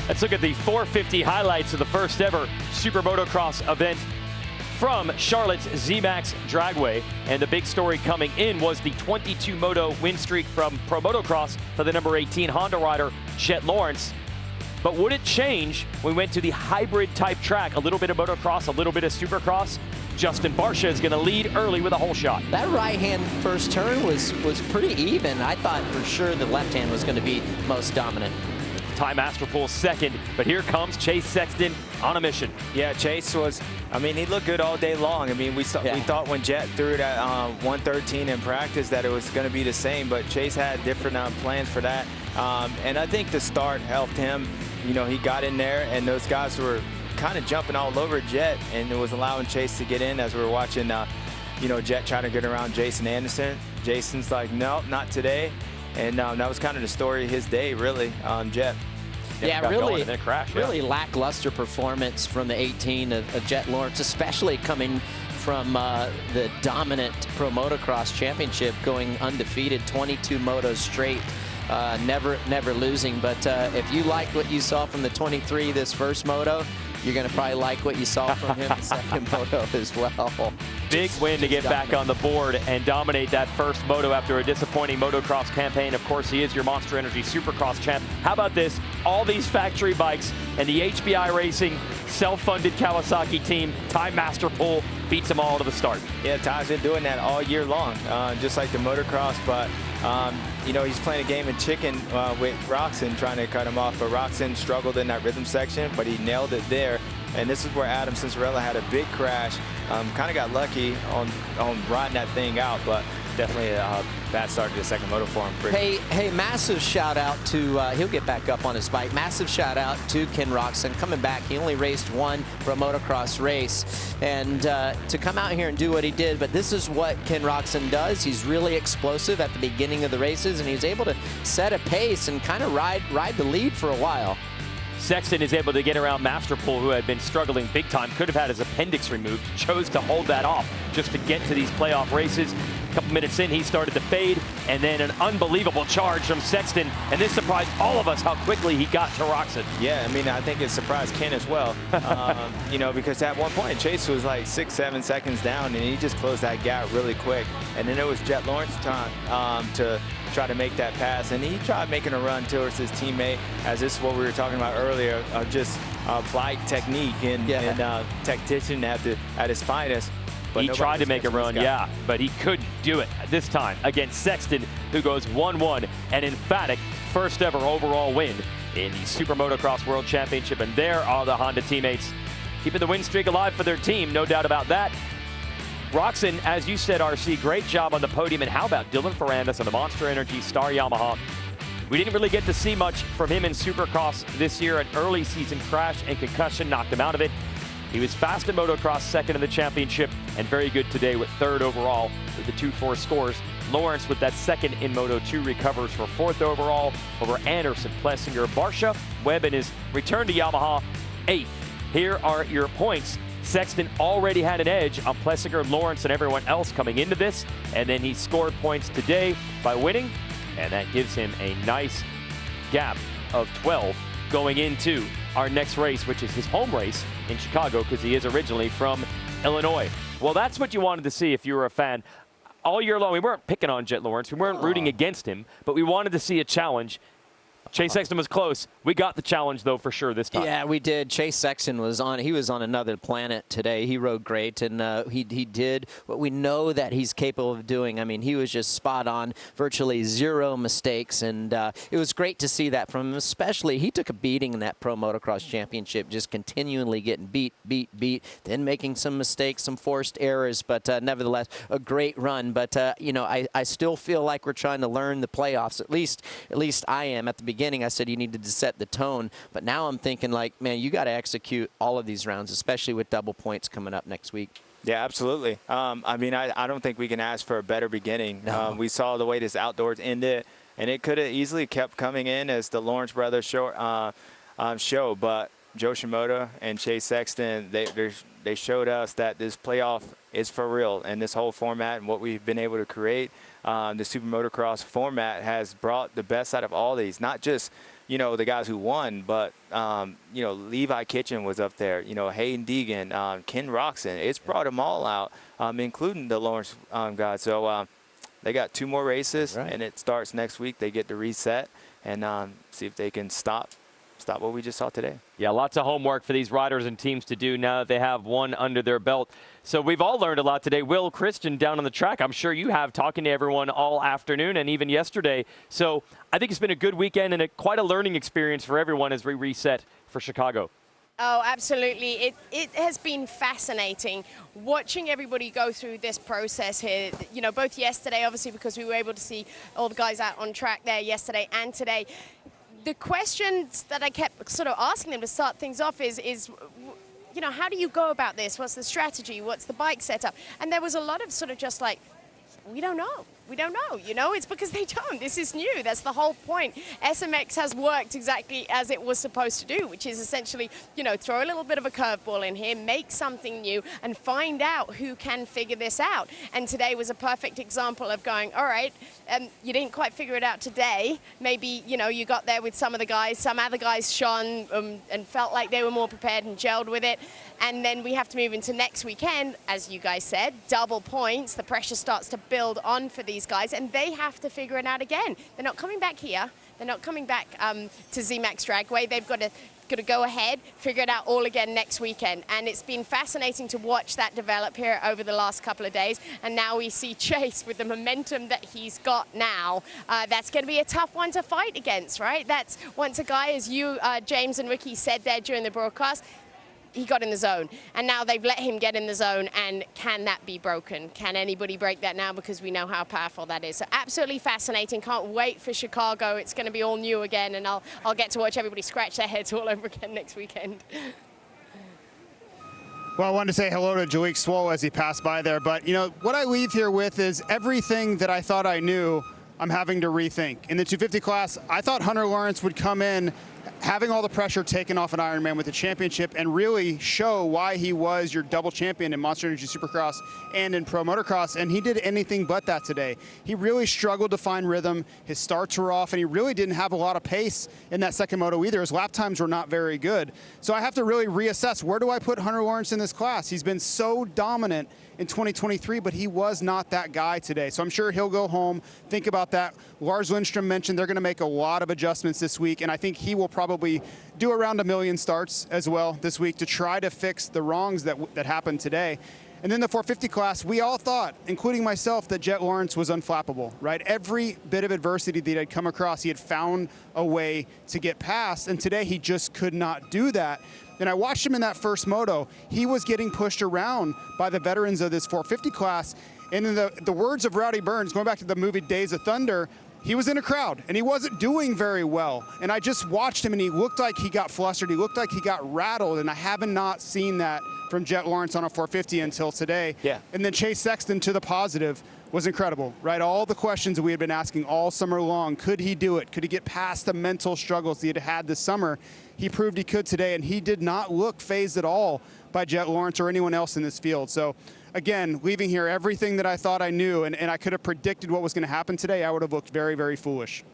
Let's look at the 450 highlights of the first ever Super Motocross event from Charlotte's ZMAX Dragway. And the big story coming in was the 22 moto win streak from Pro Motocross for the number 18 Honda rider, Jett Lawrence. But would it change when we went to the hybrid type track? A little bit of motocross, a little bit of supercross. Justin Barcia is going to lead early with a hole shot. That right hand first turn was pretty even. I thought for sure the left hand was going to be most dominant. Ty Masterpool second, but here comes Chase Sexton on a mission. Yeah, Chase was, I mean, he looked good all day long. I mean, we thought when Jett threw it at 113 in practice that it was going to be the same, but Chase had different plans for that. And I think the start helped him. You know, he got in there, and those guys were kind of jumping all over Jett, and it was allowing Chase to get in as we were watching, you know, Jett trying to get around Jason Anderson. Jason's like, no, not today. And that was kind of the story of his day, really, Jett. Yeah, really, really lackluster performance from the 18 of Jett Lawrence, especially coming from the dominant Pro Motocross Championship, going undefeated, 22 motos straight, never losing. But if you liked what you saw from the 23 this first moto, you're going to probably like what you saw from him in the second moto as well. Big win to get back on the board and dominate that first moto after a disappointing motocross campaign. Of course, he is your Monster Energy Supercross champ. How about this? All these factory bikes and the HBI Racing self-funded Kawasaki team, Ty Masterpool, beats them all to the start. Yeah, Ty's been doing that all year long, just like the motocross, but you know, he's playing a game of chicken with Roxon, trying to cut him off, but Roxon struggled in that rhythm section, but he nailed it there. And this is where Adam Cincerella had a big crash. Kind of got lucky on riding that thing out, but definitely a bad start to the second moto for him. Hey, massive shout out to, he'll get back up on his bike. Massive shout out to Ken Roxon coming back. He only raced one Pro Motocross race, and to come out here and do what he did. But this is what Ken Roxon does. He's really explosive at the beginning of the races, and he's able to set a pace and kind of ride the lead for a while. Sexton is able to get around Masterpool, who had been struggling big time, could have had his appendix removed, chose to hold that off just to get to these playoff races. A couple minutes in, he started to fade, and then an unbelievable charge from Sexton, and this surprised all of us how quickly he got to Roxon. Yeah, I mean, I think it surprised Ken as well, you know, because at one point Chase was like 6-7 seconds down, and he just closed that gap really quick. And then it was Jett Lawrence's time to try to make that pass, and he tried making a run towards his teammate, as this is what we were talking about earlier, just flight technique and tactician at his finest. But he tried to make a run, yeah, but he couldn't do it this time against Sexton, who goes 1-1, an emphatic first ever overall win in the Super Motocross World Championship. And there are the Honda teammates keeping the win streak alive for their team, no doubt about that. Roxon, as you said, RC, great job on the podium. And how about Dylan Ferrandis on the Monster Energy Star Yamaha? We didn't really get to see much from him in Supercross this year. An early season crash and concussion knocked him out of it. He was fast in motocross, second in the championship, and very good today with third overall with the 2-4 scores. Lawrence with that second in Moto2 recovers for fourth overall over Anderson, Plessinger, Barcia. Webb in his return to Yamaha, eighth. Here are your points. Sexton already had an edge on Plessinger, Lawrence, and everyone else coming into this, and then he scored points today by winning, and that gives him a nice gap of 12 going into our next race, which is his home race in Chicago, because he is originally from Illinois. Well, that's what you wanted to see if you were a fan. All year long, we weren't picking on Jett Lawrence. We weren't rooting against him, but we wanted to see a challenge. Chase Sexton was close. We got the challenge, though, for sure this time. Yeah, we did. Chase Sexton was on. He was on another planet today. He rode great, and he did what we know that he's capable of doing. I mean, he was just spot on, virtually zero mistakes, and it was great to see that from him. Especially, he took a beating in that Pro Motocross Championship, just continually getting beat, then making some mistakes, some forced errors, but nevertheless, a great run. But you know, I still feel like we're trying to learn the playoffs. At least I am. At the beginning, I said you needed to set the tone, but now I'm thinking like, man, you got to execute all of these rounds, especially with double points coming up next week. Yeah, absolutely. I mean, I don't think we can ask for a better beginning. No. We saw the way this outdoors ended, and it could have easily kept coming in as the Lawrence brothers show, but Joe Shimoda and Chase Sexton, they showed us that this playoff is for real, and this whole format and what we've been able to create, the Super Motocross format has brought the best out of all these, not just you know, the guys who won, but, you know, Levi Kitchen was up there, you know, Hayden Deegan, Ken Roxon. It's brought them all out, including the Lawrence guys. So they got 2 more races, and it starts next week. They get to reset and see if they can stop what we just saw today. Yeah, lots of homework for these riders and teams to do now that they have one under their belt. So we've all learned a lot today. Will, Christian, down on the track, I'm sure you have, talking to everyone all afternoon and even yesterday. So I think it's been a good weekend and quite a learning experience for everyone as we reset for Chicago. Oh, absolutely. It has been fascinating watching everybody go through this process here. You know, both yesterday, obviously, because we were able to see all the guys out on track there yesterday and today. The questions that I kept sort of asking them to start things off is, you know, how do you go about this? What's the strategy? What's the bike setup? And there was a lot of sort of just like, we don't know. We don't know, you know, it's because they don't. This is new. That's the whole point. SMX has worked exactly as it was supposed to do, which is essentially, you know, throw a little bit of a curveball in here, make something new, and find out who can figure this out. And today was a perfect example of going, all right, you didn't quite figure it out today. Maybe, you know, you got there with some of the guys, some other guys shone and felt like they were more prepared and gelled with it. And then we have to move into next weekend, as you guys said, double points. The pressure starts to build on for these guys, and they have to figure it out again. They're not coming back here. They're not coming back to ZMAX Dragway. They've got to go ahead, figure it out all again next weekend. And it's been fascinating to watch that develop here over the last couple of days. And now we see Chase with the momentum that he's got now. That's going to be a tough one to fight against, right? That's once a guy, as you, James and Ricky said there during the broadcast, he got in the zone, and now they've let him get in the zone, and can that be broken? Can anybody break that now, because we know how powerful that is? So absolutely fascinating. Can't wait for Chicago. It's going to be all new again, and I'll get to watch everybody scratch their heads all over again next weekend. Well, I wanted to say hello to Jalik Swoll as he passed by there, but you know what I leave here with is everything that I thought I knew, I'm having to rethink. In the 250 class, I thought Hunter Lawrence would come in having all the pressure taken off an Ironman with the championship and really show why he was your double champion in Monster Energy Supercross and in Pro Motocross, and he did anything but that today. He really struggled to find rhythm. His starts were off, and he really didn't have a lot of pace in that second moto either. His lap times were not very good. So I have to really reassess, where do I put Hunter Lawrence in this class? He's been so dominant in 2023, but he was not that guy today. So I'm sure he'll go home, think about that. Lars Lindstrom mentioned they're going to make a lot of adjustments this week, and I think he will probably do around 1 million starts as well this week to try to fix the wrongs that happened today. And then the 450 class, we all thought, including myself, that Jett Lawrence was unflappable, right? Every bit of adversity that he had come across, he had found a way to get past, and today he just could not do that. And I watched him in that first moto. He was getting pushed around by the veterans of this 450 class. And in the words of Rowdy Burns, going back to the movie Days of Thunder, he was in a crowd, and he wasn't doing very well. And I just watched him, and he looked like he got flustered. He looked like he got rattled, and I haven't not seen that from Jett Lawrence on a 450 until today. Yeah. And then Chase Sexton, to the positive, was incredible, right? All the questions that we had been asking all summer long. Could he do it? Could he get past the mental struggles he had had this summer? He proved he could today, and he did not look fazed at all by Jett Lawrence or anyone else in this field. So, again, leaving here everything that I thought I knew, and I could have predicted what was going to happen today, I would have looked very, very foolish.